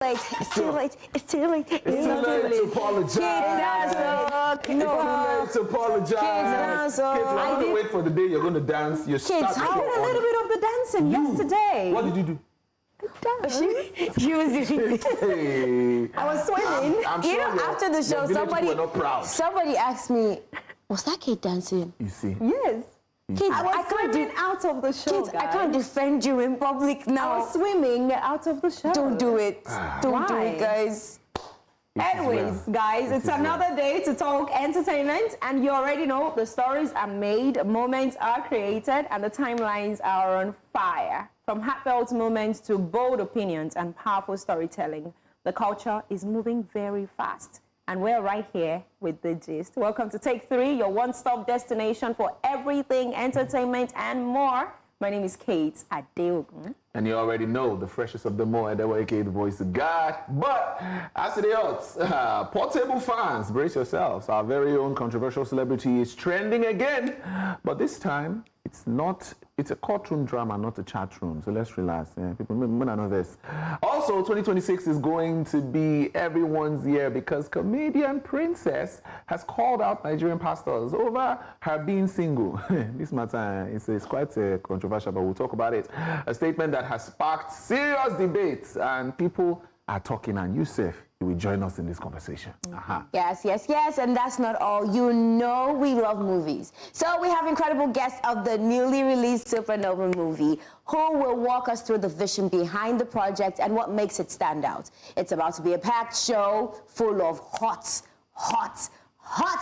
late. It's too late. It's too late. It's too late to apologize. It's too late to apologize. Kids, I want to wait for the day you're going to dance. You Kids, I did a little bit of the dancing yesterday. What did you do? She was doing it. Hey. I was swimming. I'm sure after the show, somebody asked me, was that kid dancing? You see? Yes. Kids, I can't do out of the show. Kids, I can't defend you in public now. I was swimming out of the show. Don't do it. Don't do it, guys. Anyways, guys, it's another day to talk entertainment, and you already know the stories are made, moments are created, and the timelines are on fire. From heartfelt moments to bold opinions and powerful storytelling, the culture is moving very fast. And we're right here with the gist. Welcome to Take 3, your one-stop destination for everything entertainment and more. My name is Kate Adeogun. And you already know the freshest of them all, aka the voice of God. But as it is, portable fans, brace yourselves. Our very own controversial celebrity is trending again. But this time, it's a courtroom drama, not a chat room. So let's relax. People may not know this. Also, 2026 is going to be everyone's year because comedian Princess has called out Nigerian pastors over her being single. This matter is quite controversial, but we'll talk about it. A statement that has sparked serious debates, and people are talking, and Yusuf, you will join us in this conversation. Yes, and that's not all. You know we love movies. So we have incredible guests of the newly released Supernova movie who will walk us through the vision behind the project and what makes it stand out. It's about to be a packed show full of hot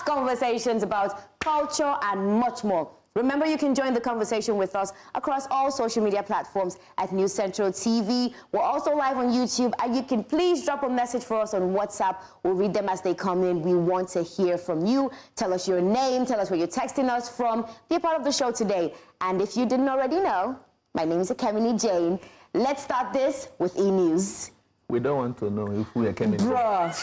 conversations about culture and much more. Remember, you can join the conversation with us across all social media platforms at News Central TV. We're also live on YouTube, and you can please drop a message for us on WhatsApp. We'll read them as they come in. We want to hear from you. Tell us your name. Tell us where you're texting us from. Be a part of the show today. And if you didn't already know, my name is Akemini Jane. Let's start this with E-News. We don't want to know if we are Kemini. Bruh.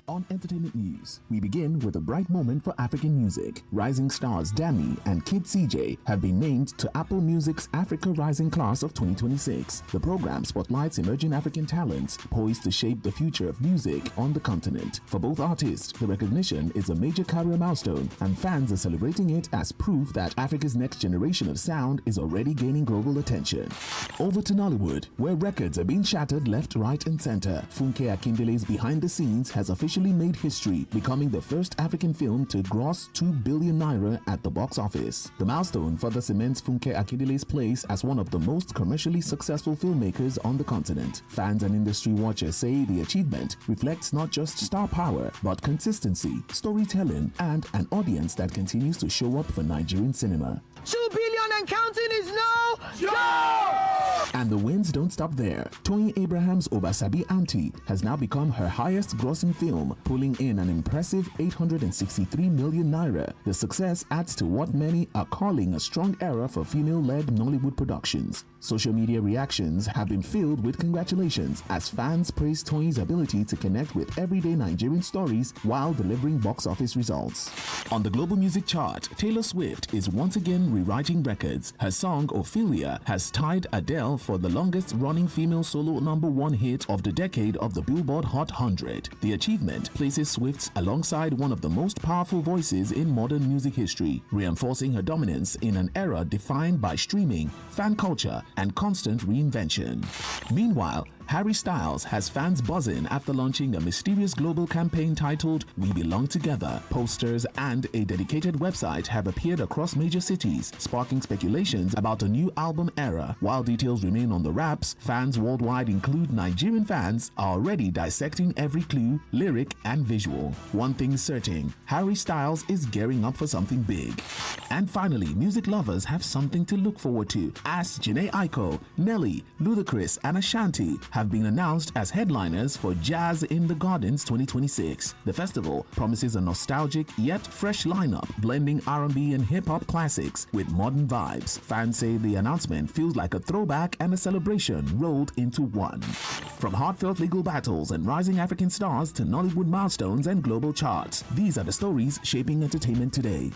On entertainment news, we begin with a bright moment for African music. Rising stars Dami and Kid CJ have been named to Apple Music's Africa Rising Class of 2026. The program spotlights emerging African talents poised to shape the future of music on the continent. For both artists, the recognition is a major career milestone, and fans are celebrating it as proof that Africa's next generation of sound is already gaining global attention. Over to Nollywood, where records are being shattered left, right, and center. Funke Akindele's Behind the Scenes has officially made history, becoming the first African film to gross 2 billion naira at the box office. The milestone further cements Funke Akindele's place as one of the most commercially successful filmmakers on the continent. Fans and industry watchers say the achievement reflects not just star power, but consistency, storytelling, and an audience that continues to show up for Nigerian cinema. 2 billion and counting is now go! And the wins don't stop there. Toyin Abraham's Obasabi Auntie has now become her highest grossing film, pulling in an impressive 863 million naira. The success adds to what many are calling a strong era for female-led Nollywood productions. Social media reactions have been filled with congratulations as fans praise Toyin's ability to connect with everyday Nigerian stories while delivering box office results. On the global music chart, Taylor Swift is once again rewriting records. Her song Ophelia has tied Adele for the longest-running female solo #1 hit of the decade of the Billboard Hot 100. The achievement places Swift alongside one of the most powerful voices in modern music history, reinforcing her dominance in an era defined by streaming, fan culture, and constant reinvention. Meanwhile, Harry Styles has fans buzzing after launching a mysterious global campaign titled We Belong Together. Posters and a dedicated website have appeared across major cities, sparking speculations about a new album era. While details remain on the wraps, fans worldwide, include Nigerian fans, are already dissecting every clue, lyric, and visual. One thing's certain, Harry Styles is gearing up for something big. And finally, music lovers have something to look forward to, as Jhené Aiko, Nelly, Ludacris, and Ashanti have been announced as headliners for Jazz in the Gardens 2026. The festival promises a nostalgic yet fresh lineup, blending R&B and hip-hop classics with modern vibes. Fans say the announcement feels like a throwback and a celebration rolled into one. From heartfelt legal battles and rising African stars to Nollywood milestones and global charts, these are the stories shaping entertainment today.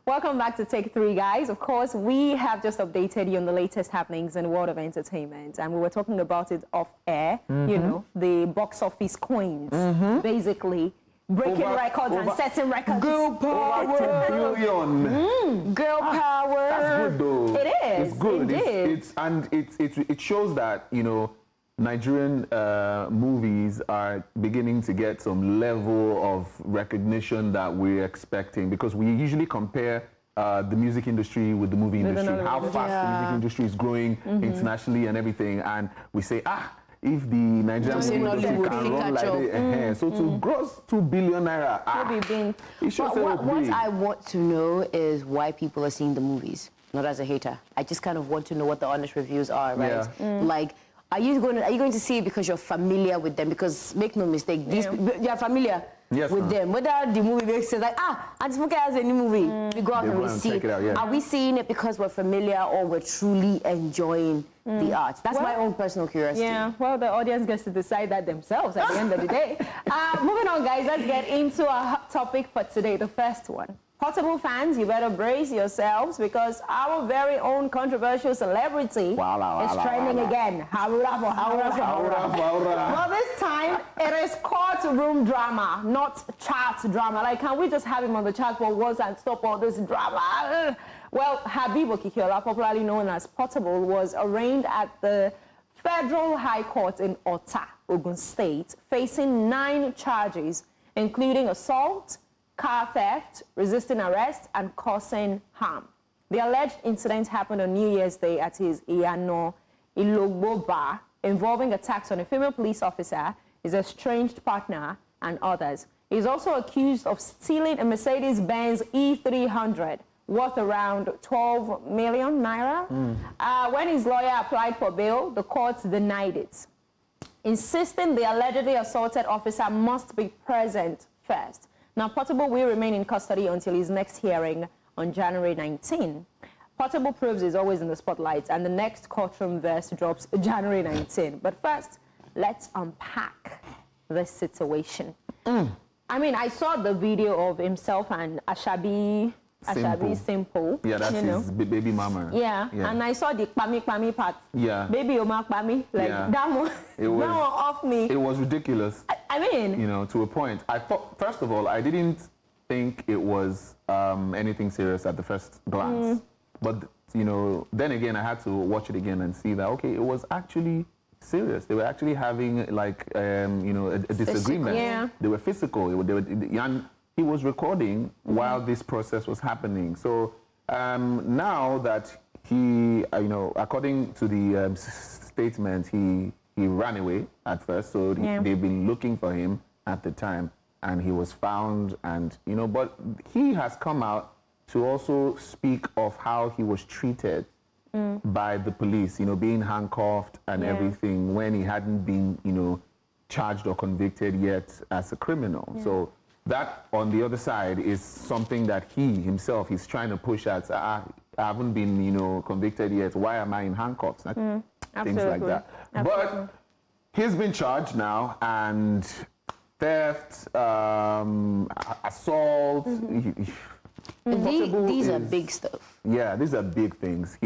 Welcome back to Take 3, guys. Of course, we have just updated you on the latest happenings in the world of entertainment, and we were talking about it off air. You know, the box office coins, basically breaking records and setting records. Girl power. Over 2 billion. Girl power. That's good, though. It is. It's good. Indeed. It shows that, you know, Nigerian movies are beginning to get some level of recognition that we're expecting, because we usually compare the music industry with the movie industry, how fast the music industry is growing internationally and everything, and we say, if the Nigerian movie industry can run like this, so to gross 2 billion naira, it shows what I want to know is why people are seeing the movies, not as a hater. I just kind of want to know what the honest reviews are, right? Yeah. Like, are you going to see it because you're familiar with them? Because make no mistake, you're familiar with them. Whether the movie makes sense, like, Antifuka has a new movie, we go out and we see it. Are we seeing it because we're familiar or we're truly enjoying the art? That's my own personal curiosity. Yeah, well, the audience gets to decide that themselves at the end of the day. Moving on, guys, let's get into our hot topic for today, the first one. Portable fans, you better brace yourselves, because our very own controversial celebrity is trending again. Well, this time it is courtroom drama, not chat drama. Like, can we just have him on the chat for once and stop all this drama? Well, Habib Okikiola, popularly known as Portable, was arraigned at the Federal High Court in Ota, Ogun State, facing 9 charges, including assault, car theft, resisting arrest, and causing harm. The alleged incident happened on New Year's Day at his Iyano Ilogbo bar, involving attacks on a female police officer, his estranged partner, and others. He's also accused of stealing a Mercedes-Benz E300, worth around 12 million naira. When his lawyer applied for bail, the court denied it, insisting the allegedly assaulted officer must be present first. Now, Portable will remain in custody until his next hearing on January 19. Portable proves is always in the spotlight, and the next courtroom verse drops January 19. But first, let's unpack this situation. I mean, I saw the video of himself and Ashabi Simple. Yeah, that's his baby mama. Yeah, and I saw the Pami part. Yeah. Baby Oma Pami. Like, that one off me. It was ridiculous. I mean, you know, to a point. I thought, first of all, I didn't think it was anything serious at the first glance. But, you know, then again, I had to watch it again and see that, okay, it was actually serious. They were actually having, like, you know, a disagreement. Yeah. They were physical. And he was recording while this process was happening. So now that he, you know, according to the statement, he ran away at first. So they've been looking for him at the time, and he was found. And, you know, but he has come out to also speak of how he was treated by the police, you know, being handcuffed and everything, when he hadn't been, you know, charged or convicted yet as a criminal. So that, on the other side, is something that he himself is trying to push at. I haven't been, you know, convicted yet. Why am I in handcuffs? Things like that. But he's been charged now, and theft, assault. These are big stuff. Yeah, these are big things.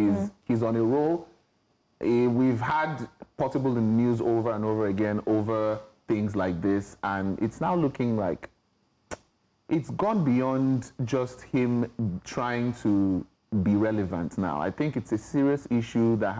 He's on a roll. We've had Portable in the news over and over again over things like this, and it's now looking like it's gone beyond just him trying to be relevant now. I think it's a serious issue that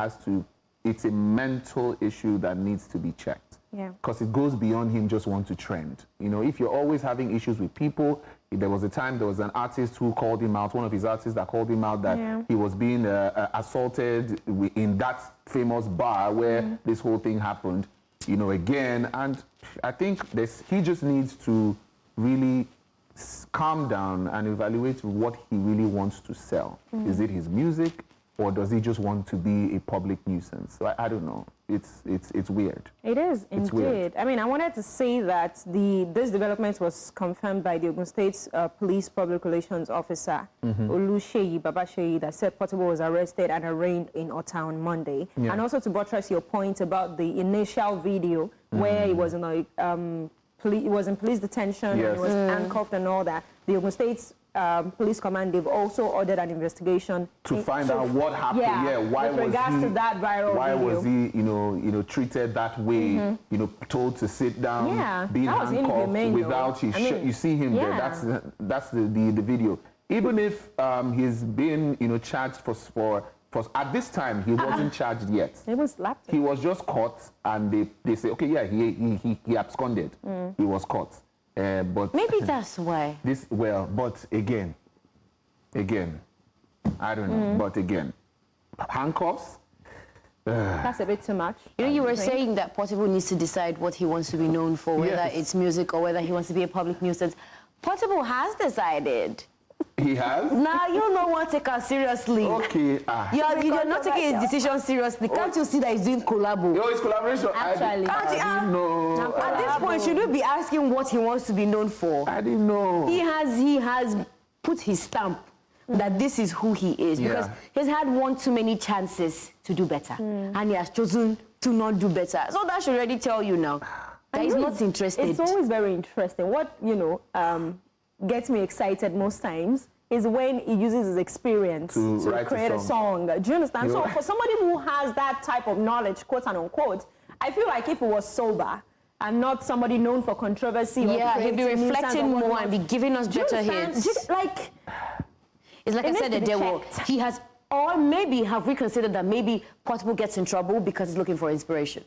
it's a mental issue that needs to be checked. Yeah. Because it goes beyond him just want to trend. You know, if you're always having issues with people, there was an artist who called him out, one of his artists that called him out that he was being assaulted in that famous bar where this whole thing happened, you know, again. And I think he just needs to really calm down and evaluate what he really wants to sell. Is it his music, or does he just want to be a public nuisance? So I don't know. It's weird. It is indeed. Weird. I mean, I wanted to say that this development was confirmed by the Ogun State Police Public Relations Officer, Olusheyi Babasheyi, that said Portable was arrested and arraigned in Ota on Monday. And also to buttress your point about the initial video where he was in he was in police detention, and he was handcuffed and all that. The Ogun State police command, they've also ordered an investigation to find out what happened. Yeah, why with was regards he? to that viral why video. was he, treated that way? Told to sit down, being that was handcuffed inhumane, without his shirt. You see him there. That's the video. Even if he's been, charged for at this time he wasn't charged yet. He was slapped. He was just caught, and they say, okay, yeah, he absconded. He was caught. But maybe that's why. But again, I don't know. But again, handcuffs. That's a bit too much. You were saying that Portable needs to decide what he wants to be known for, whether it's music or whether he wants to be a public nuisance. Portable has decided. He has? Now you don't want to take us seriously. Okay. You're not taking his decision seriously. Can't you see that he's doing collabo? It's collaboration. Actually. I didn't know. At this point, should you be asking what he wants to be known for? I didn't know. He has put his stamp that this is who he is, because he's had one too many chances to do better, and he has chosen to not do better. So that should already tell you now that he's not interested. It's always very interesting. What gets me excited most times is when he uses his experience to create a song. Do you understand? So for somebody who has that type of knowledge, quote and unquote, I feel like if he was sober and not somebody known for controversy, he'd be reflecting more and be giving us better hits. It's like I said, the devil. He has, or maybe have we considered that maybe Portable gets in trouble because he's looking for inspiration.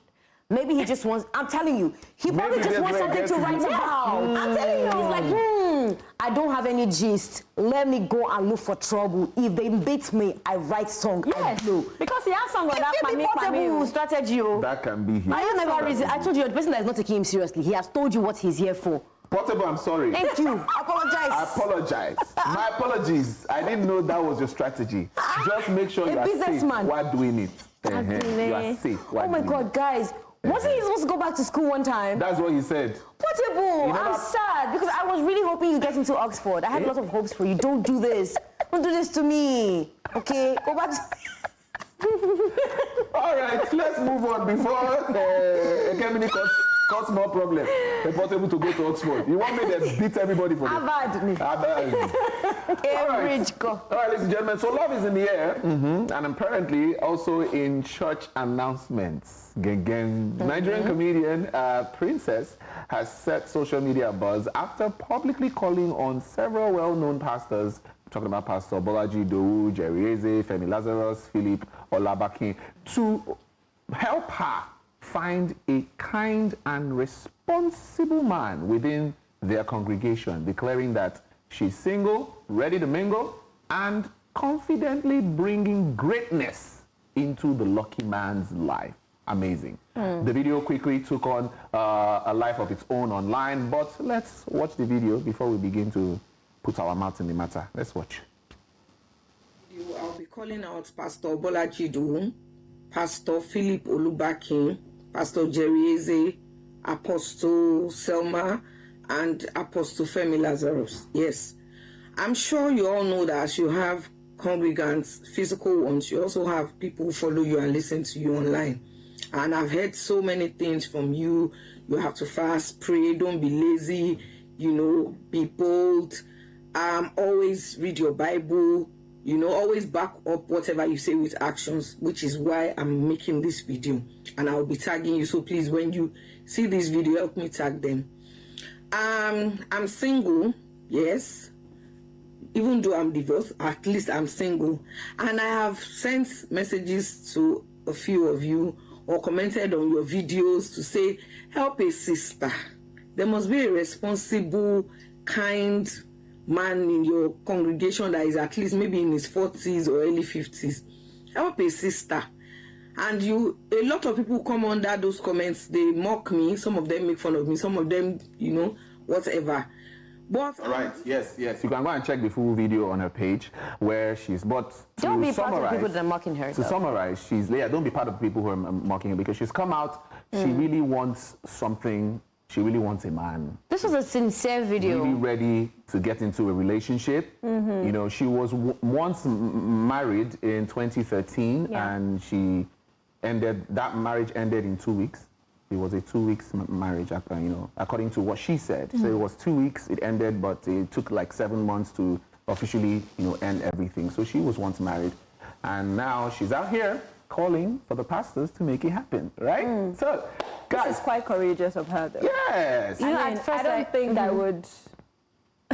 Maybe he just wants, I'm telling you, he probably just wants something to write about. I'm telling you, he's like, I don't have any gist. Let me go and look for trouble. If they beat me, I write song. I do. Because he has song on that Portable strategy. That can be his. I told you, the person that is not taking him seriously, he has told you what he's here for. Portable, I'm sorry. Thank you. Apologize. I apologize. My apologies. I didn't know that was your strategy. Just make sure you are safe while doing it. You are safe. Oh my God, guys. Wasn't he supposed to go back to school one time? That's what he said. Portable, I'm sad because I was really hoping you get into Oxford. I had a lot of hopes for you. Don't do this. Don't do this to me. Okay? Go back All right, let's move on before Kemini cause more problems. The Portable to go to Oxford. You want me to beat everybody for that? Cambridge. All right, ladies and gentlemen. So love is in the air, and apparently also in church announcements. Nigerian comedian Princess has set social media buzz after publicly calling on several well-known pastors, talking about Pastor Bolaji Dowu, Jerry Eze, Femi Lazarus, Philip Olabakin, to help her find a kind and responsible man within their congregation, declaring that she's single, ready to mingle, and confidently bringing greatness into the lucky man's life. Amazing. The video quickly took on a life of its own online, but let's watch the video before we begin to put our mouth in the matter. Let's watch. I'll be calling out Pastor Bolaji Dowu, Pastor Philip Olubakin, Pastor Jerry Eze, Apostle Selma, and Apostle Femi Lazarus. Yes. I'm sure you all know that as you have congregants, physical ones, you also have people who follow you and listen to you online. And I've heard so many things from you. You have to fast, pray, don't be lazy, be bold. Always read your Bible, always back up whatever you say with actions, which is why I'm making this video. And I'll be tagging you. So please, when you see this video, help me tag them. I'm single, yes. Even though I'm divorced, at least I'm single. And I have sent messages to a few of you or commented on your videos to say, help a sister. There must be a responsible, kind man in your congregation that is at least maybe in his 40s or early 50s. Help a sister. And a lot of people come under those comments, they mock me, some of them make fun of me, some of them, whatever. But all right, yes. You can go and check the full video on her page where she's. But don't be part of the people that are mocking her. To summarize, don't be part of the people who are mocking her because she's come out. She really wants something. She really wants a man. This was a sincere video. Really ready to get into a relationship. She was once married in 2013, and that marriage ended in 2 weeks. It was a 2 weeks marriage, according to what she said. So it was 2 weeks, it ended, but it took like 7 months to officially, end everything. So she was once married, and now she's out here calling for the pastors to make it happen, right? So, guys, This is quite courageous of her, though. yes, I mean, at first I don't think I would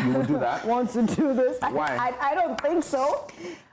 you will do that. want to do this. Why? I don't think so.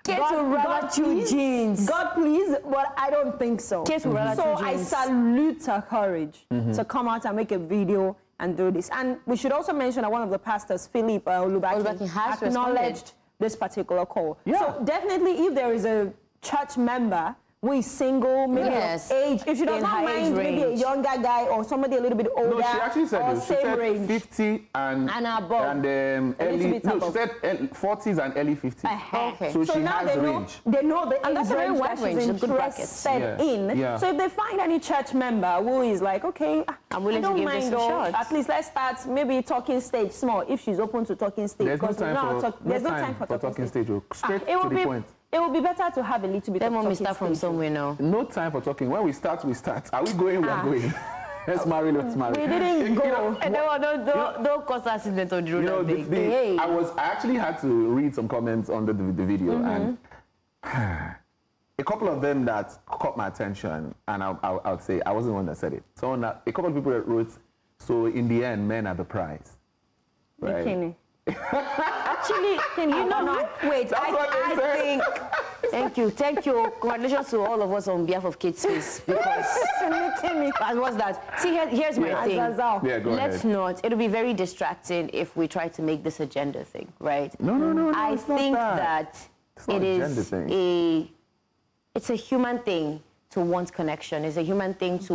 Kids would rather chew please, jeans. God please, but I don't think so. Kids would rather So chew I jeans. salute her courage to come out and make a video and do this. And we should also mention that one of the pastors, Philip Olubakin, Olubaki, has acknowledged this particular call. Yeah. So definitely, if there is a church member who is single, maybe Yes. of age, if she does In not high age mind maybe a range. younger guy or somebody a little bit older, No, she actually said or this. She same said range. 50 and above. and A little early. bit No, she above. said 40s and early 50s. Okay. So she now has they know, range. they know the And that's age a very range wide that range, she's a good bracket. interested Yeah. in. Yeah. So if they find any church member who is like, okay, I'm willing I to don't give this mind, a though, shot. at least let's start maybe talking stage small if she's open to talking stage. There's no because we time know how for to there's no time for talking stage. Oh. Straight it to would the point. It would be better to have a little bit Let of mommy talking start from stage. somewhere now. No time for talking. When we start, we start. Are we going? We are going. Let's marry. Let's marry. We didn't go. And don't cause accident on the road. and beg. Hey. I actually had to read some comments under the video, and a couple of them that caught my attention, and I would say I wasn't the one that said it. A couple of people that wrote, so in the end, men are the prize. Right? Bikini. Actually, can you know? Wait, That's what they I said. think. Thank you. Congratulations to all of us on behalf of Kids Space because what's that? See, here's my thing. Azazao. Yeah, go Let's ahead. not. It'll be very distracting if we try to make this a gender thing, right? No. I it's not think that. It's not it a gender is thing. it's a human thing to want connection. It's a human thing to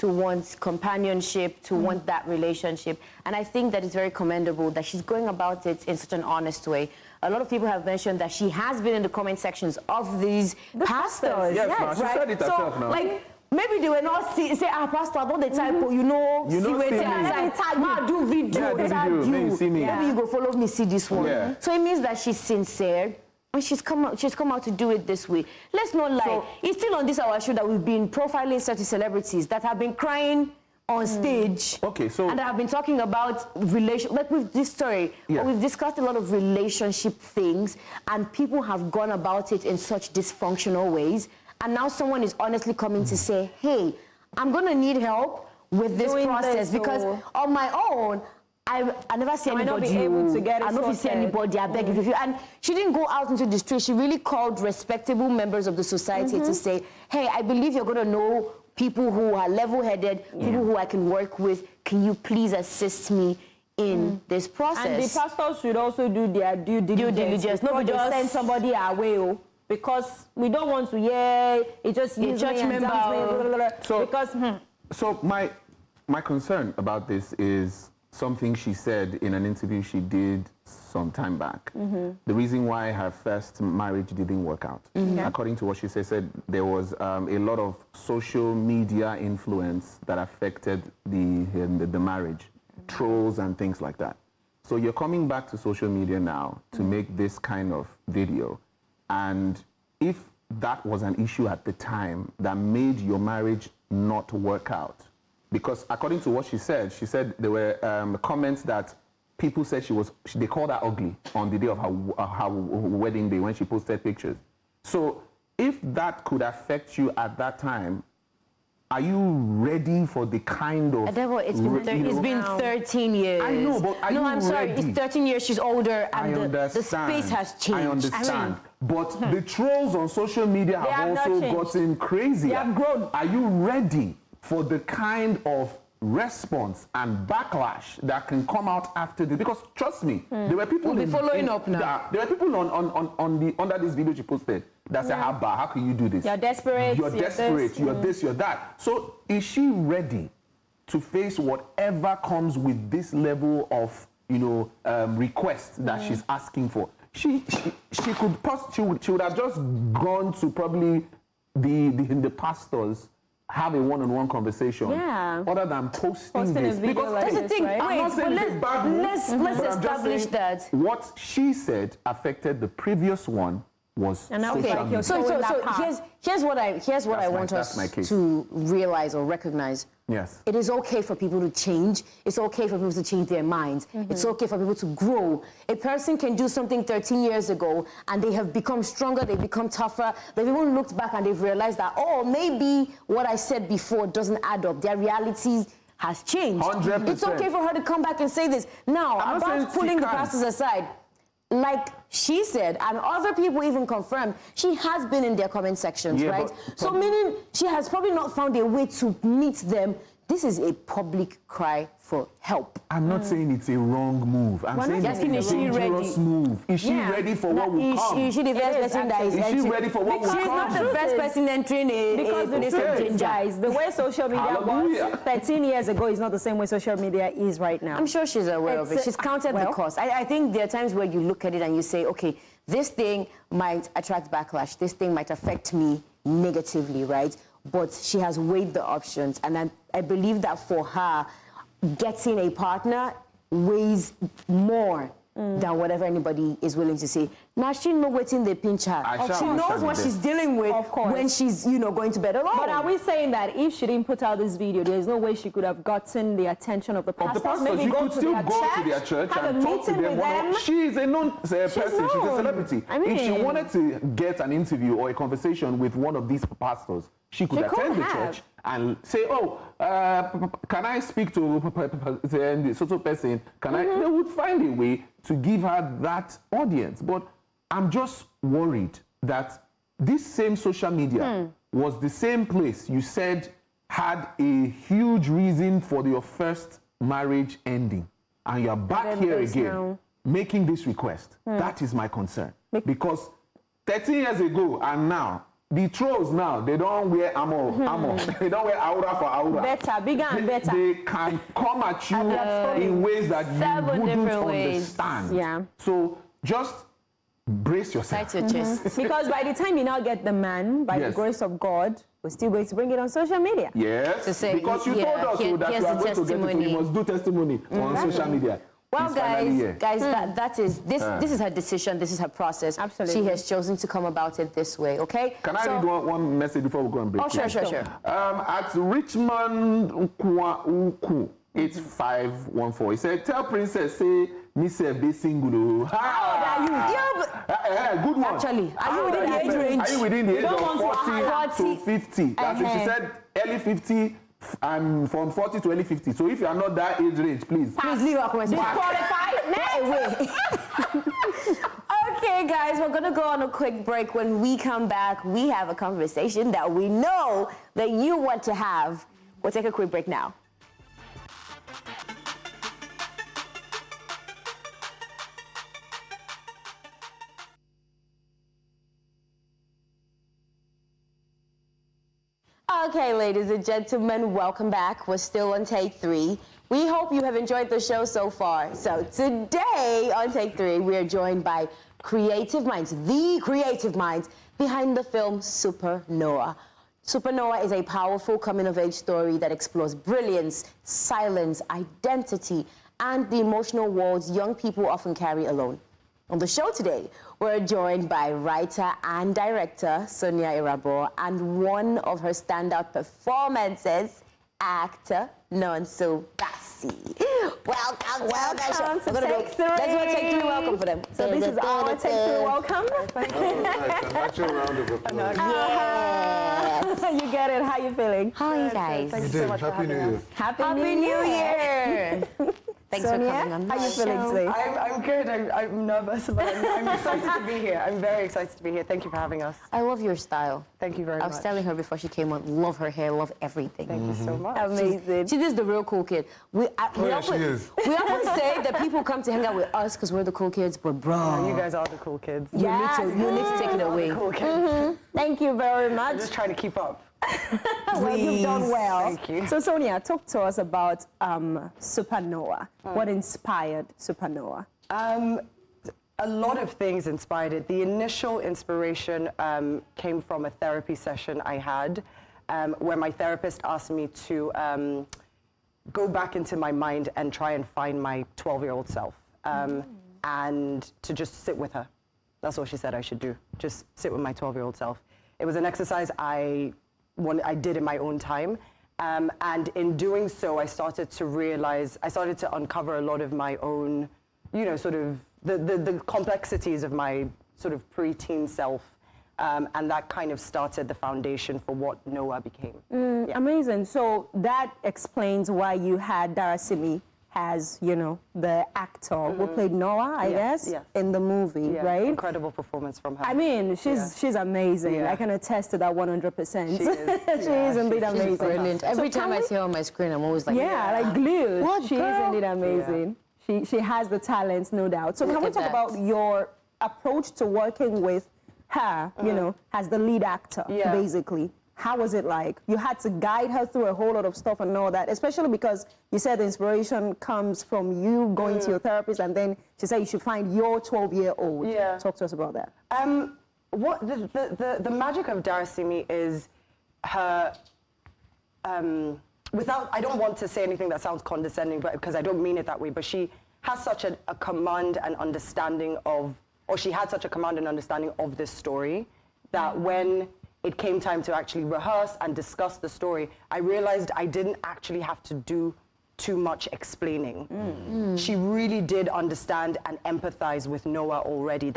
want companionship, to want that relationship. And I think that it's very commendable that she's going about it in such an honest way. A lot of people have mentioned that she has been in the comment sections of these pastors. Yes, ma'am. She said it herself now. Like, maybe they were not say, pastor, I don't the type, You know, see where see they me. are. Ma, do video, Yeah, do tag video, then you see me. Maybe you go follow me, see this one. Yeah. So it means that she's sincere. And she's come out to do it this way. Let's not lie. It's still on this our show that we've been profiling certain celebrities that have been crying on stage. Okay, so and have been talking about like with this story. Yeah. We've discussed a lot of relationship things, and people have gone about it in such dysfunctional ways. And now someone is honestly coming to say, "Hey, I'm gonna need help with this Doing process this, because on my own." I never see I might not anybody. be able to get it I don't see sorted. anybody. I beg you. And she didn't go out into the street. She really called respectable members of the society to say, "Hey, I believe you're going to know people who are level-headed, people who I can work with. Can you please assist me in this process?" And the pastors should also do their due diligence. Not Not be just just send somebody away, because we don't want to. It just use church me and member. dump me, blah, blah, blah, So- because So my concern about this is something she said in an interview she did some time back. The reason why her first marriage didn't work out. According to what she said there was a lot of social media influence that affected the marriage, trolls and things like that. So you're coming back to social media now to make this kind of video. And if that was an issue at the time that made your marriage not work out, because according to what she said there were comments that people said they called her ugly on the day of her wedding day when she posted pictures. So if that could affect you at that time, are you ready for the kind of... It's been 13 years. I know, but are you I'm sorry. ready? It's 13 years. She's older, and the space has changed. I understand. But the trolls on social media have have not also changed. gotten crazy. They have grown. Are you ready for the kind of response and backlash that can come out after this? Because trust me, there were people We'll be following up now. There were people under this video she posted that said, how can you do this? You're desperate. You're desperate. You're this, you're that. So is she ready to face whatever comes with this level of request that she's asking for? She would have just gone to probably the pastors, have a one-on-one conversation, other than posting a this. video Because like That's the this, thing. right? I'm not saying it's a bad move, let's but I'm just establish saying that. what she said affected the previous one, was And now it's social like you're media. Here's what I want that's my us case. to realize or recognize. Yes. It is okay for people to change. It's okay for people to change their minds. It's okay for people to grow. A person can do something 13 years ago and they have become stronger, they've become tougher. They've even looked back and they've realized that, oh, maybe what I said before doesn't add up. Their realities has changed. 100%. It's okay for her to come back and say this. Now, I'm not saying about she putting the can't. pastors aside, like she said, and other people even confirmed, she has been in their comment sections, Yeah, right? but- So meaning she has probably not found a way to meet them. This is a public cry for help. I'm not saying it's a wrong move. I'm saying not it's a saying is she dangerous ready? move. Is she Yeah. ready for what will come? Is she the first person that is Is she entering? ready for what will She's come? not the first person entering Because the a truth is, ginger. guys, the way social media Hallelujah. was 13 years ago is not the same way social media is right now. I'm sure she's aware of it. It's, She's counted the well- cost. I think there are times where you look at it and you say, okay, this thing might attract backlash. This thing might affect me negatively, right? But she has weighed the options. And I believe that for her, getting a partner weighs more than whatever anybody is willing to say. Now she knows what's in the pinch her. I shall She knows understand what this. she's dealing with Of course. when she's, going to bed alone. But are we saying that if she didn't put out this video, there's no way she could have gotten the attention of the pastors? pastors, Maybe you go could to still their go church, to their church have and a talk to meeting them. with them. She is a known person. She's a known. celebrity. I If she mean- wanted to get an interview or a conversation with one of these pastors, she could She attend could the have. church and say, "Oh, can I speak to the sort of person? Can I?" They would find a way to give her that audience. But I'm just worried that this same social media was the same place you said had a huge reason for your first marriage ending, and you're back then here this again now. making this request. That is my concern. Because 13 years ago and now, the trolls now, they don't wear armor. They don't wear aura for aura. Better, bigger and better. They can come at you in ways that you Several wouldn't different ways. understand. Yeah. So just brace yourself. Tight your chest. Because by the time you now get the man, by the Yes. grace of God, we're still going to bring it on social media. Yes, To say, because you yeah, told us here- that here's you are the going to get it, so testimony. you must do testimony on social media. Well, It's finally here. guys, that is this is her decision. This is her process. Absolutely. She has chosen to come about it this way. Okay. Can I read one message before we go and break? Oh, sure, please? sure. At Richmond Uku, 8514, he said, "Tell Princess, say, myself, they single." How old are you? Yeah, but Good one. Actually, are you How within old the age range? Are you within the age don't of want to 40 to 50? That's it. She said early 50 and from 40 to early 50. So if you are not that age range, please. please leave our comments. Disqualified? Away. Okay, guys, we're gonna go on a quick break. When we come back, we have a conversation that we know that you want to have. We'll take a quick break now. Okay, ladies and gentlemen, welcome back. We're still on take 3. We hope you have enjoyed the show so far. So today on take 3, we are joined by creative minds, the creative minds behind the film SuperNowa. SuperNowa is a powerful coming-of-age story that explores brilliance, silence, identity, and the emotional worlds young people often carry alone. On the show today, we're joined by writer and director Sonia Irabor and one of her standout performances, actor Nonso Bassi. Welcome to We're gonna Take 3. Let's go take 3. Welcome for them. So this is our take 3 welcome. Natural round of applause. You get it. How you feeling? Hi, guys. You did. Happy New Year. Happy New Year. Thanks Sonia, for coming on how the you feeling show. today? I'm good. I'm nervous, but I'm excited to be here. I'm very excited to be here. Thank you for having us. I love your style. Thank you very I much. was telling her before she came on, love her hair, love everything. Thank you so much. Amazing. She is the real cool kid. We yeah, she often, is. we often say that people come to hang out with us because we're the cool kids, but bro, You guys are the cool kids. you need to take it away. Cool kids. Thank you very much. I'm just trying to keep up. Well, you've done well. Thank you. So, Sonia, talk to us about SuperNowa. What inspired SuperNowa? A lot of things inspired it. The initial inspiration came from a therapy session I had where my therapist asked me to go back into my mind and try and find my 12-year-old self and to just sit with her That's all she said I should do. Just sit with my 12-year-old self. It was an exercise I did in my own time. And in doing so, I started to uncover a lot of my own, sort of the complexities of my sort of preteen self. And that kind of started the foundation for what Noah became. Yeah. Amazing. So that explains why you had Darasimi as, the actor who played Noah, I guess, in the movie, right? Incredible performance from her. I mean, she's amazing. Yeah. I can attest to that 100%. She is. She is indeed amazing. Brilliant. Every time I see her on my screen, I'm always like, like glued. What, she girl? is indeed amazing. She has the talents, no doubt. So Look can we at talk that. about your approach to working with her, as the lead actor, basically? How was it like? You had to guide her through a whole lot of stuff and all that, especially because you said the inspiration comes from you going to your therapist, and then she said you should find your 12-year-old. Yeah. Talk to us about that. What the magic of Darasimi is her, I don't want to say anything that sounds condescending, but because I don't mean it that way, but she has such a command and understanding of, or she had such a command and understanding of this story, that when it came time to actually rehearse and discuss the story, I realized I didn't actually have to do too much explaining. She really did understand and empathize with Noah already.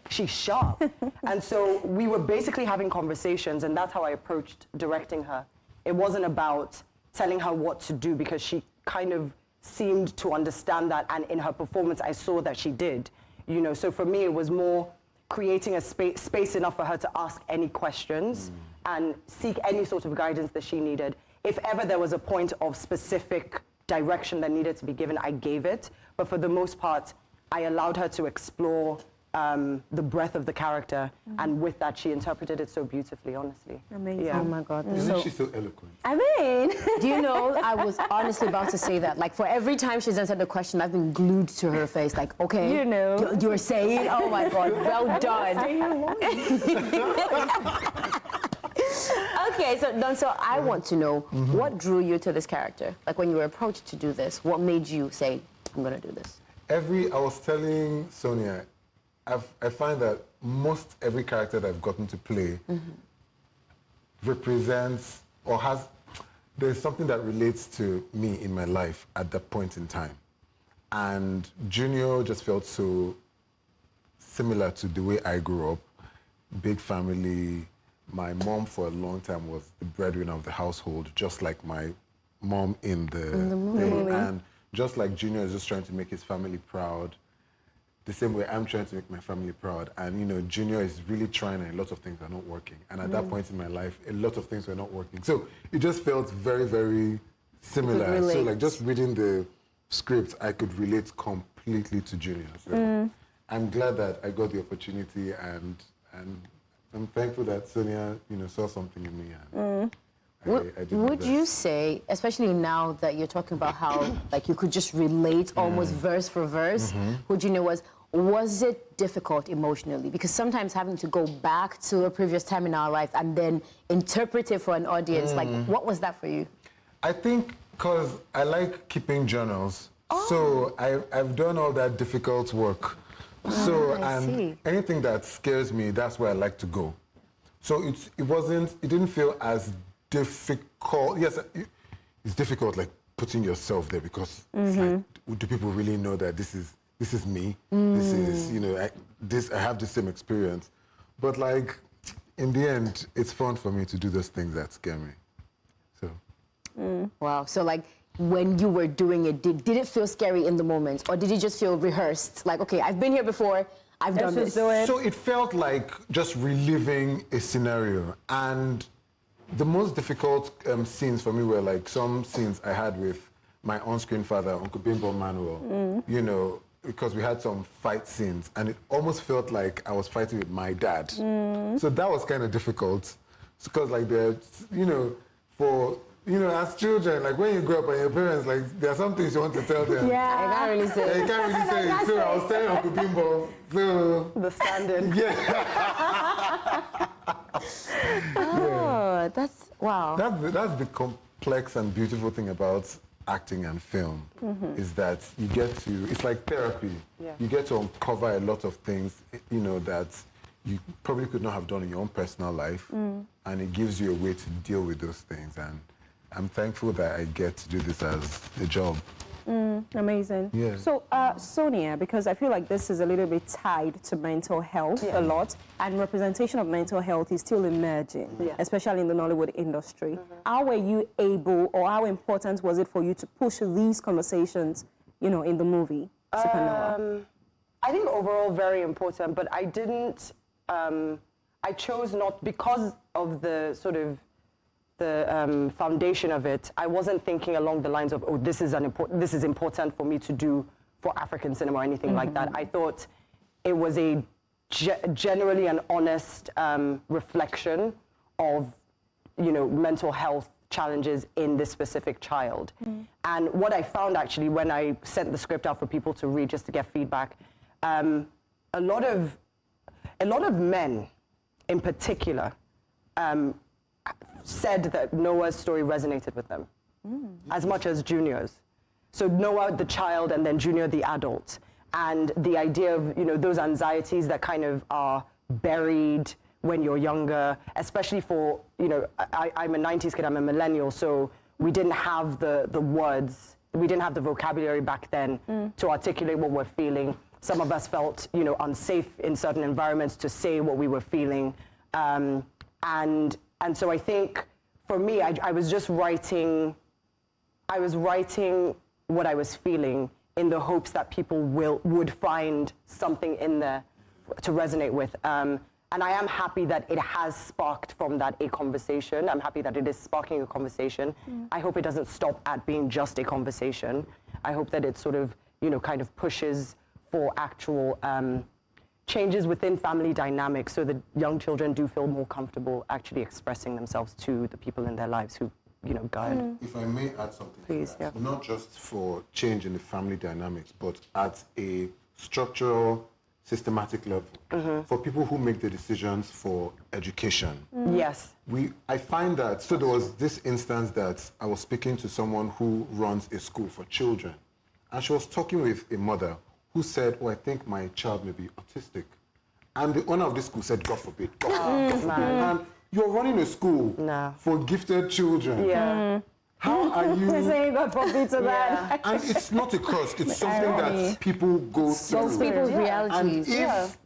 She's sharp. And so we were basically having conversations, and that's how I approached directing her. It wasn't about telling her what to do, because she kind of seemed to understand that, and in her performance I saw that she did. So for me it was more creating a space enough for her to ask any questions and seek any sort of guidance that she needed. If ever there was a point of specific direction that needed to be given, I gave it. But for the most part, I allowed her to explore the breadth of the character. And with that, she interpreted it so beautifully, honestly. Amazing. Oh my God. Isn't she so eloquent? I mean, Do you know, I was honestly about to say that. Like, for every time she's answered the question, I've been glued to her face. Like, okay. You were saying, oh my God, well done. Okay, so I want to know, what drew you to this character? Like, when you were approached to do this, what made you say, I'm going to do this? I was telling Sonia, I find that most every character that I've gotten to play represents or there's something that relates to me in my life at that point in time. And Junior just felt so similar to the way I grew up. Big family. My mom for a long time was the breadwinner of the household, just like my mom in the movie. And just like Junior is just trying to make his family proud, the same way I'm trying to make my family proud. And Junior is really trying, and a lot of things are not working. And at that point in my life, a lot of things were not working. So it just felt very, very similar. So like just reading the script, I could relate completely to Junior. So I'm glad that I got the opportunity, and I'm thankful that Sonia, saw something in me. And I did my Would best. you say, especially now that you're talking about how like you could just relate almost verse for verse, who Junior was it difficult emotionally? Because sometimes having to go back to a previous time in our life and then interpret it for an audience, like what was that for you? I think because I like keeping journals, so I've done all that difficult work. So, and anything that scares me, that's where I like to go. So it didn't feel as difficult. Yes, it's difficult, like putting yourself there, because it's like, do people really know that this is me? This is, I have the same experience. But like, in the end, it's fun for me to do those things that scare me. So. Wow. So like, when you were doing it, did it feel scary in the moment, or did it just feel rehearsed? Like, okay, I've been here before, I've done this. So it felt like just reliving a scenario. And the most difficult scenes for me were like some scenes I had with my on-screen father, Uncle Bimbo Manuel, because we had some fight scenes, and it almost felt like I was fighting with my dad. So that was kind of difficult, because like as children, like when you grow up and your parents, like there are some things you want to tell them. Yeah, I can't really say. You can't really say it. So I was telling Uncle Bimbo, so... The stand-in. Oh, that's, wow. That's the complex and beautiful thing about acting and film is that you get to, it's like therapy. Yeah. You get to uncover a lot of things, that you probably could not have done in your own personal life, and it gives you a way to deal with those things. And I'm thankful that I get to do this as a job. Amazing. Yeah. So, Sonia, because I feel like this is a little bit tied to mental health a lot, and representation of mental health is still emerging, especially in the Nollywood industry. How were you able, or how important was it for you to push these conversations, in the movie, Supernova? I think overall very important, but I didn't, I chose not, because of the sort of the foundation of it, I wasn't thinking along the lines of, oh, this is important for me to do for African cinema or anything like that. I thought it was a generally an honest reflection of, mental health challenges in this specific child. And what I found actually when I sent the script out for people to read just to get feedback, a lot of men in particular said that Noah's story resonated with them as much as Junior's. So Noah, the child, and then Junior, the adult. And the idea of, those anxieties that kind of are buried when you're younger, especially for, I'm a 90s kid, I'm a millennial, so we didn't have the words, we didn't have the vocabulary back then to articulate what we're feeling. Some of us felt, unsafe in certain environments to say what we were feeling. And so I think, for me, I was just writing, what I was feeling in the hopes that people would find something in there to resonate with. And I am happy that it has sparked from that a conversation. I'm happy that it is sparking a conversation. I hope it doesn't stop at being just a conversation. I hope that it sort of, kind of pushes for actual changes within family dynamics so that young children do feel more comfortable actually expressing themselves to the people in their lives who, guide. If I may add something Please, to that, yeah. not just for change in the family dynamics, but at a structural, systematic level, for people who make the decisions for education. Yes. I find that, so there was this instance that I was speaking to someone who runs a school for children, and she was talking with a mother who said, oh, I think my child may be autistic. And the owner of the school said, God forbid, God forbid. And you're running a school for gifted children. Yeah. How are you? Saying God forbid to that. And it's not a curse, it's something that people go through. Those people's realities. And if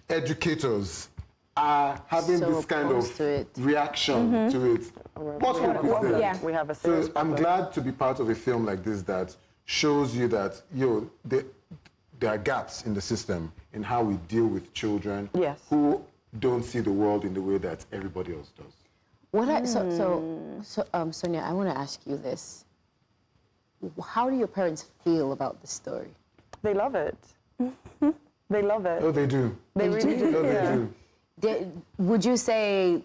educators are having So this kind opposed of to it. reaction to it, what hope is there? Yeah. We have a serious So I'm glad to be part of a film like this that shows you that, there are gaps in the system in how we deal with children who don't see the world in the way that everybody else does. Sonia, I want to ask you this. How do your parents feel about the story? They love it. They love it. Oh, they do. They really do. Oh, they do. Would you say,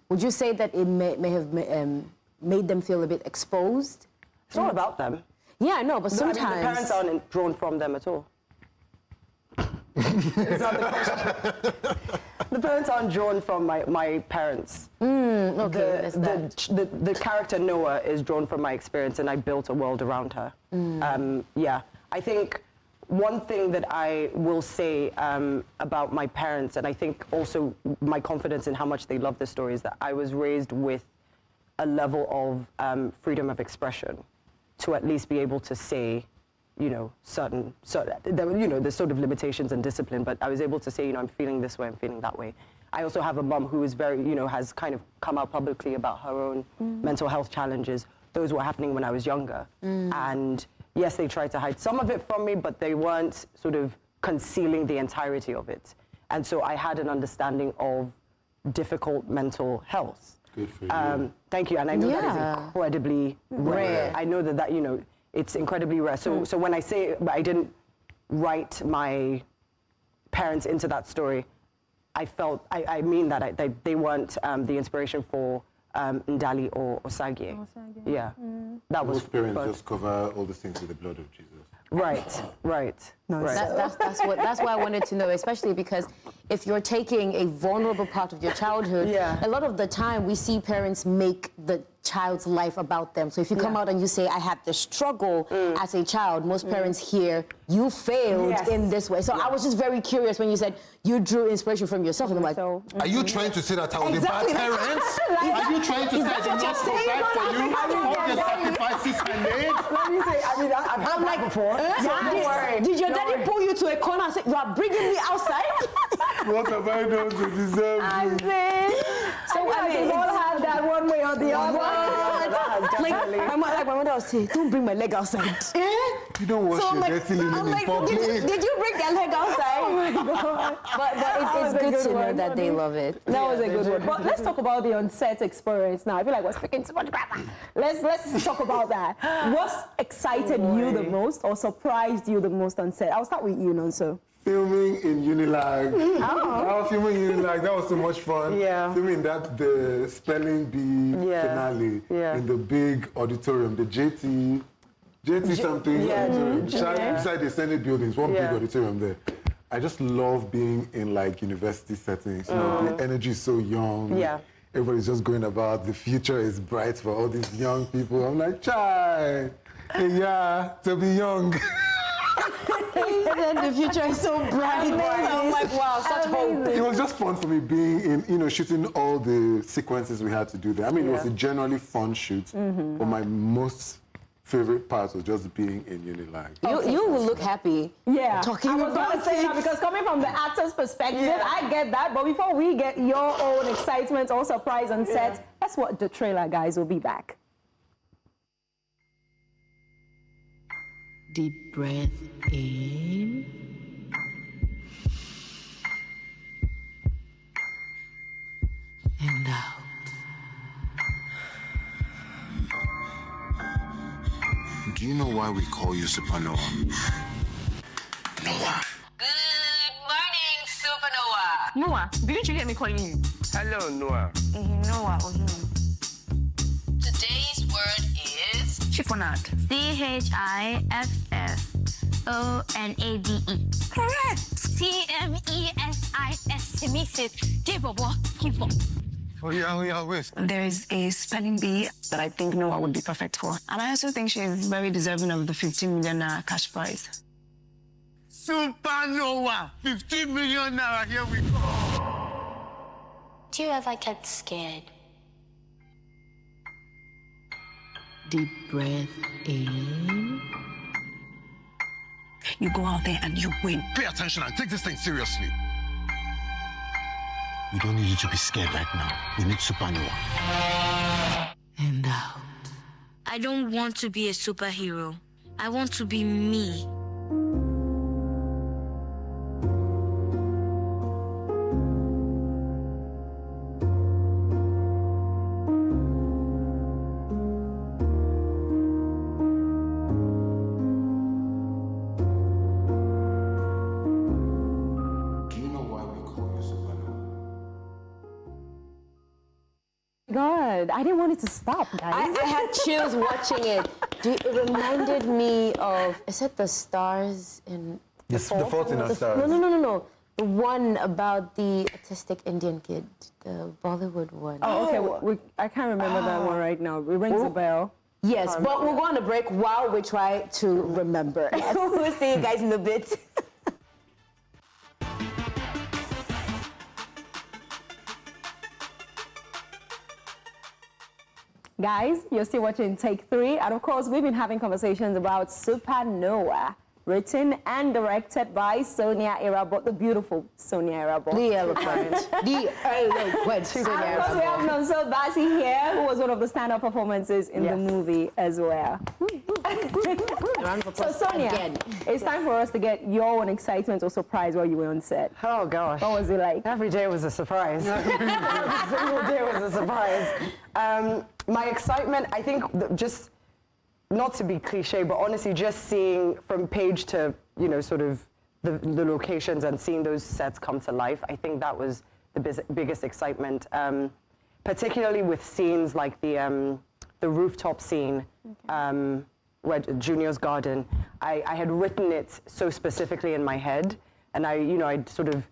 would you say that it may have made them feel a bit exposed? It's not about them. Yeah, I know, but sometimes... I mean, the parents aren't drawn from them at all. It's not the question. The parents aren't drawn from my parents. Okay, The character Noah is drawn from my experience, and I built a world around her. I think one thing that I will say about my parents, and I think also my confidence in how much they love this story, is that I was raised with a level of freedom of expression to at least be able to say, there's sort of limitations and discipline, but I was able to say, I'm feeling this way, I'm feeling that way. I also have a mum who is very, has kind of come out publicly about her own mental health challenges. Those were happening when I was younger. And yes, they tried to hide some of it from me, but they weren't sort of concealing the entirety of it. And so I had an understanding of difficult mental health. Good for you. Thank you, and I know that is incredibly rare. I know that it's incredibly rare. So when I say I didn't write my parents into that story, I mean that they weren't the inspiration for Ndali or Osagie. Yeah, that was. Most parents just cover all the things with the blood of Jesus. Right. That's why I wanted to know, especially because if you're taking a vulnerable part of your childhood, a lot of the time we see parents make the child's life about them. So if you come out and you say, I had this struggle as a child, most parents hear, you failed in this way. So I was just very curious when you said you drew inspiration from yourself. And I'm like, are you trying to say that I was a bad parent? Are you trying to say I did not provide for you? All the sacrifices I made? Let me say, I mean, I've heard that before. So don't worry. Did your daddy pull you to a corner and say, you are bringing me outside? What have I done to deserve you? So I mean, we all have that one way or the other. My mother would say, don't bring my leg outside. You don't wash your dirty linen in public. Did you bring their leg outside? Oh my God. But it's good to know that they love it. That was a good one. But let's talk about the on-set experience now. I feel like we're speaking too much grammar. Let's talk about that. What's excited you the most or surprised you the most on set? I'll start with you, Nonso. Filming in Unilag. I was filming in Unilag. That was so much fun. Yeah. Filming the spelling bee finale in the big auditorium, the JT something auditorium. Beside the Senate buildings, one big auditorium there. I just love being in like university settings. You know, the energy is so young. Yeah. Everybody's just going about the future is bright for all these young people. I'm like, chai, to be young. He said the future is so bright. I'm like, wow, such hope. It was just fun for me being in, shooting all the sequences we had to do there. I mean, it was a generally fun shoot, but my most favorite part was just being in Unilag. You will look happy. Yeah. Talking I was going to say that because coming from the actor's perspective, I get that. But before we get your own excitement or surprise on set, that's what the trailer, guys. Will be back. Deep breath in. And out. Do you know why we call you Supernova? Noah. Good morning, Supernova. Noah, didn't you hear me calling you? Hello, Noah. Noah. Today's word is chiffonade. CHIFFONADE. Correct. TMESIS. Oh, yeah, wait. There's a spelling bee that I think Noah would be perfect for. And I also think she's very deserving of the 15 million cash prize. Supernova! 15 million naira, here we go. Do you ever get scared? Deep breath in. You go out there and you win. Pay attention and take this thing seriously. We don't need you to be scared right now. We need Supernova. And out. I don't want to be a superhero. I want to be me. God, I didn't want it to stop, guys. I had chills watching it. It reminded me of, is it The Stars in... The Fault in Our Stars. No. The one about the autistic Indian kid, the Bollywood one. Oh, okay. I can't remember that one right now. It rings a bell. Yes, but we'll go on a break while we try to remember. Yes. We'll see you guys in a bit. Guys, you're still watching Take 3, and of course, we've been having conversations about Supernova, written and directed by Sonia Irabor, the beautiful Sonia Irabor. The eloquent. The eloquent Sonia Irabor. Of course, we have Nonso Basi here, who was one of the stand-up performances in the movie as well. So, Sonia, it's time for us to get your own excitement or surprise while you were on set. Oh, gosh. What was it like? Every day was a surprise. Every single day was a surprise. My excitement, I think, just not to be cliche, but honestly, just seeing from page to, sort of the locations and seeing those sets come to life, I think that was the biggest excitement, particularly with scenes like the rooftop scene, where Junior's garden. I had written it so specifically in my head, and I'd sort of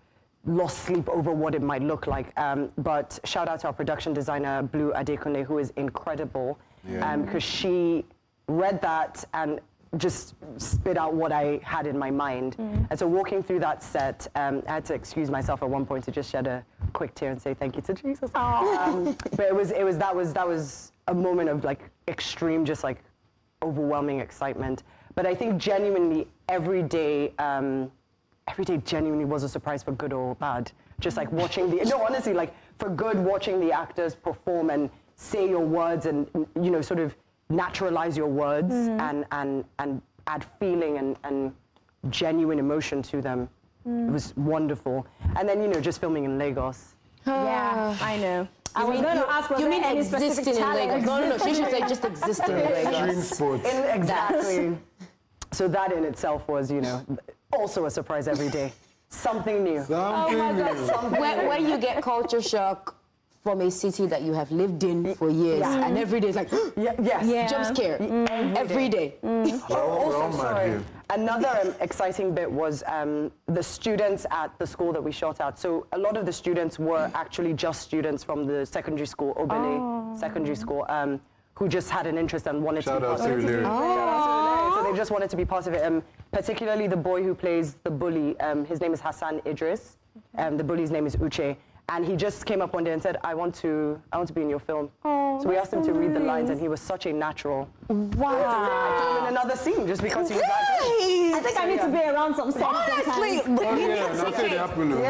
lost sleep over what it might look like. But shout out to our production designer, Blue Adekune, who is incredible, because she read that and just spit out what I had in my mind. And so walking through that set, I had to excuse myself at one point to just shed a quick tear and say thank you to Jesus. But that was a moment of like extreme, just like overwhelming excitement. But I think genuinely every day genuinely was a surprise for good or bad. Just like watching honestly, like for good, watching the actors perform and say your words and, you know, sort of naturalize your words and add feeling and genuine emotion to them. It was wonderful. And then, you know, just filming in Lagos. Yeah, I know. I was going to ask, was you there mean any existing specific in challenge? Lagos? No, she should say just existing in Lagos. Extreme sports. Exactly. So that in itself was, you know, also a surprise every day. Something new. Something new. When you get culture shock from a city that you have lived in for years, and every day is like, jump scare, every day. Also, sorry, another exciting bit was the students at the school that we shot at. So a lot of the students were actually just students from the secondary school, Obele Secondary School, who just had an interest and wanted to be part of it. So they just wanted to be part of it. Particularly the boy who plays the bully, his name is Hassan Idris. The bully's name is Uche. And he just came up one day and said, I want to be in your film. So we asked him to read the lines, and he was such a natural. Wow. I threw him in another scene just because he was that good. I think I need to be around some sets. Honestly,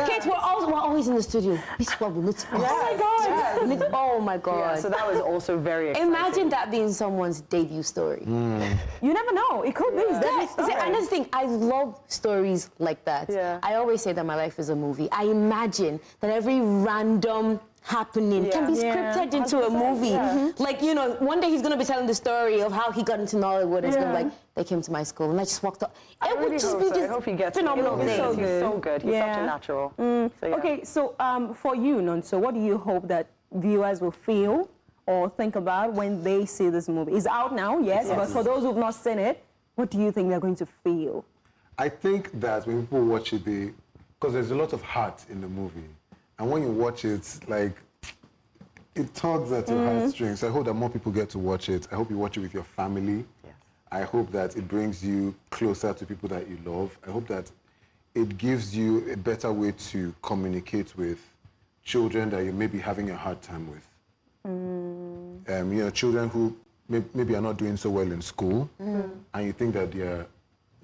Kate, we're always in the studio. This is what we need to do. Oh my God. Oh my God. Yeah, so that was also very exciting. Imagine that being someone's debut story. You never know. It could be. And this thing, I love stories like that. Yeah. I always say that my life is a movie. I imagine that every random happening can be scripted into a movie. Like, you know, one day he's going to be telling the story of how he got into Nollywood. It's going to be like, they came to my school and I just walked up. It would just be this I hope he gets phenomenal it. thing. He's so good. He's such a natural. So, Okay, so for you, Nonso, what do you hope that viewers will feel or think about when they see this movie? It's out now, yes, but for those who've not seen it, what do you think they're going to feel? I think that when people watch it, because there's a lot of heart in the movie, and when you watch it, like, it tugs at your heartstrings. I hope that more people get to watch it. I hope you watch it with your family. Yes. I hope that it brings you closer to people that you love. I hope that it gives you a better way to communicate with children that you may be having a hard time with. You know, children who maybe are not doing so well in school, and you think that they're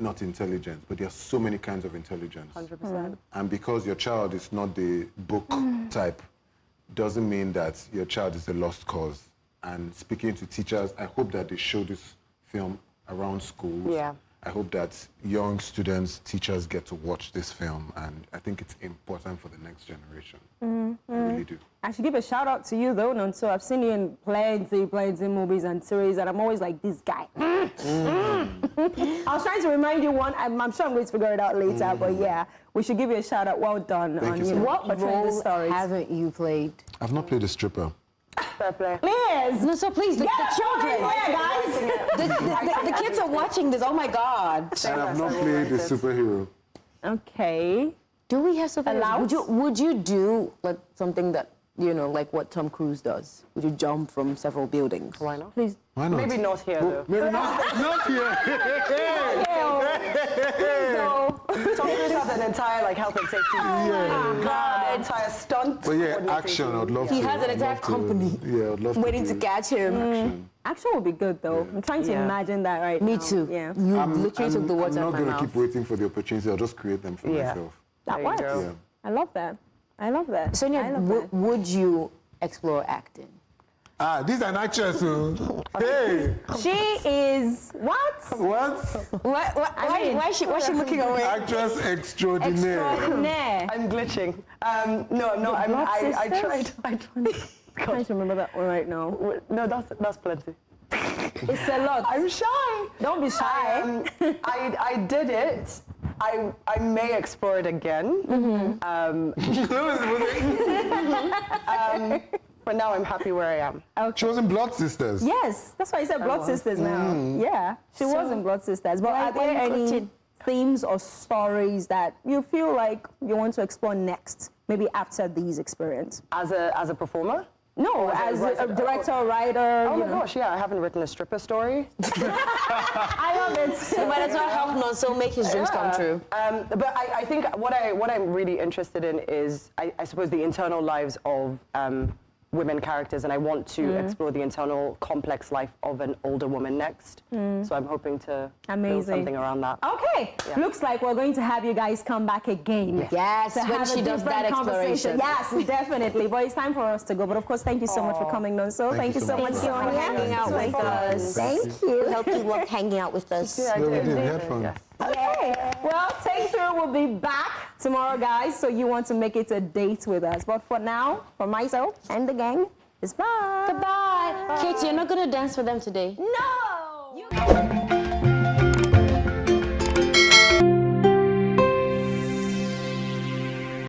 not intelligent, but there are so many kinds of intelligence. 100%. And because your child is not the book type, doesn't mean that your child is a lost cause. And speaking to teachers, I hope that they show this film around schools. Yeah. I hope that young students, teachers get to watch this film, and I think it's important for the next generation. I really do. I should give a shout out to you though, Nonso. I've seen you in plenty movies and series, and I'm always like, this guy. I was trying to remind you one. I'm sure I'm going to figure it out later, but yeah, we should give you a shout out. Well done. Thank you so know, much. What role haven't you played? I've not played a stripper. Fair play. Please. No, so please, the children. guys. The kids are watching this. Oh my God. And I've not played a superhero. Okay. Do we have something? Allowed? Would you do like something that, you know, like what Tom Cruise does? Would you jump from several buildings? Why not? Please. Why not? Maybe not here, though. Maybe not here. Tom Cruise has an entire like health and safety. Entire stunt. But yeah, action. I'd love to. He has an entire company Yeah, I'd love waiting to catch him. Action. Action would be good though. I'm trying to imagine that right now. Me too. Yeah. You literally took the words out I'm of my not going to mouth. keep waiting for the opportunity. I'll just create them for myself. That There you works. go. Yeah. I love that. I love that. Sonia, I love that. would you explore acting? This is an actress. Hey. She is what? What? Why is she looking away? Actress extraordinaire. Extraordinaire. I'm glitching. No, I'm not. I tried. Trying to remember that one right now. No, that's plenty. It's a lot. I'm shy. Don't be shy. I did it. I may explore it again. But now I'm happy where I am. She was in Blood Sisters. Yes, that's why I said Blood Sisters now. Yeah, she was in Blood Sisters. But are there any themes or stories that you feel like you want to explore next, maybe after these experiences? As a performer? No, as a director, writer. Oh my gosh, yeah, I haven't written a stripper story. I love it. So might as well help Nonso make his dreams come true. But I think what I'm really interested in is, I suppose, the internal lives of women characters, and I want to explore the internal complex life of an older woman next. So I'm hoping to build something around that. Okay, looks like we're going to have you guys come back again. Yes, when she does that exploration. Yes, definitely. But it's time for us to go. But of course, thank you so much for coming, Nonso. Thank you so much for hanging out with us. Thank you. We hope you love hanging out with us. Yeah, we did. We had fun. Yes. Okay, well, Take Through will be back tomorrow, guys, so you want to make it a date with us. But for now, for myself and the gang, it's bye. Goodbye. Kate, you're not going to dance for them today? No!